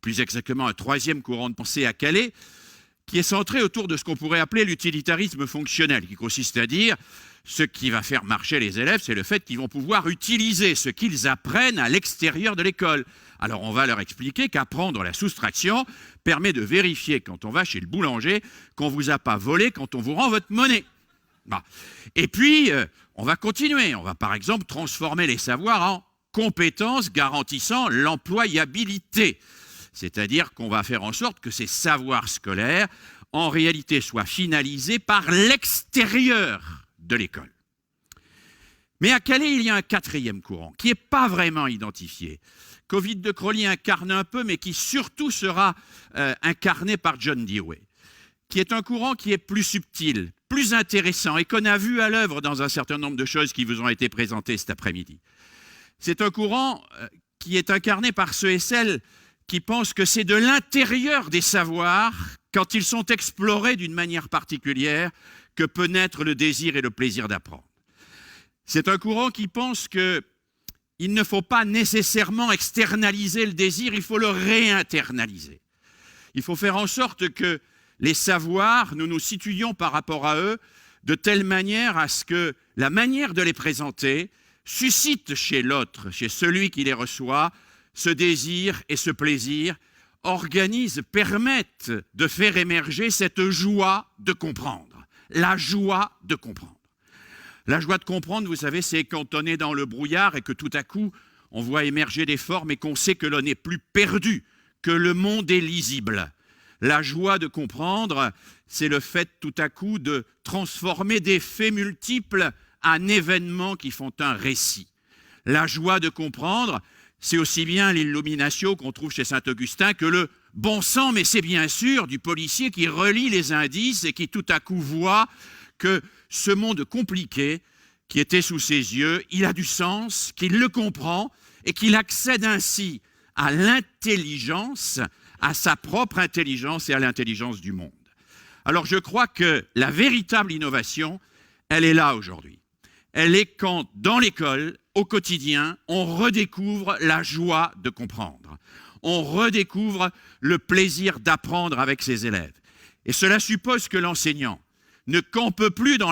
plus exactement un troisième courant de pensée à Calais, qui est centré autour de ce qu'on pourrait appeler l'utilitarisme fonctionnel, qui consiste à dire ce qui va faire marcher les élèves, c'est le fait qu'ils vont pouvoir utiliser ce qu'ils apprennent à l'extérieur de l'école. Alors on va leur expliquer qu'apprendre la soustraction permet de vérifier quand on va chez le boulanger qu'on ne vous a pas volé quand on vous rend votre monnaie. Bon. Et puis, on va continuer. On va par exemple transformer les savoirs en compétences garantissant l'employabilité. C'est-à-dire qu'on va faire en sorte que ces savoirs scolaires, en réalité, soient finalisés par l'extérieur de l'école. Mais à Calais, il y a un quatrième courant qui n'est pas vraiment identifié, qu'Ovide de Crowley incarne un peu, mais qui surtout sera incarné par John Dewey, qui est un courant qui est plus subtil, plus intéressant et qu'on a vu à l'œuvre dans un certain nombre de choses qui vous ont été présentées cet après-midi. C'est un courant qui est incarné par ceux et celles qui pensent que c'est de l'intérieur des savoirs, quand ils sont explorés d'une manière particulière, que peut naître le désir et le plaisir d'apprendre. C'est un courant qui pense qu'il ne faut pas nécessairement externaliser le désir, il faut le réinternaliser. Il faut faire en sorte que les savoirs, nous nous situions par rapport à eux de telle manière à ce que la manière de les présenter suscite chez l'autre, chez celui qui les reçoit, ce désir et ce plaisir, organisent, permettent de faire émerger cette joie de comprendre. La joie de comprendre. La joie de comprendre, vous savez, c'est quand on est dans le brouillard et que tout à coup, on voit émerger des formes et qu'on sait que l'on n'est plus perdu, que le monde est lisible. La joie de comprendre, c'est le fait tout à coup de transformer des faits multiples en événements qui font un récit. La joie de comprendre, c'est aussi bien l'illuminatio qu'on trouve chez Saint-Augustin que le bon sens, mais c'est bien sûr du policier qui relie les indices et qui tout à coup voit que ce monde compliqué qui était sous ses yeux, il a du sens, qu'il le comprend et qu'il accède ainsi à l'intelligence, à sa propre intelligence et à l'intelligence du monde. Alors je crois que la véritable innovation, elle est là aujourd'hui. Elle est quand, dans l'école, au quotidien, on redécouvre la joie de comprendre. On redécouvre le plaisir d'apprendre avec ses élèves. Et cela suppose que l'enseignant ne campe plus dans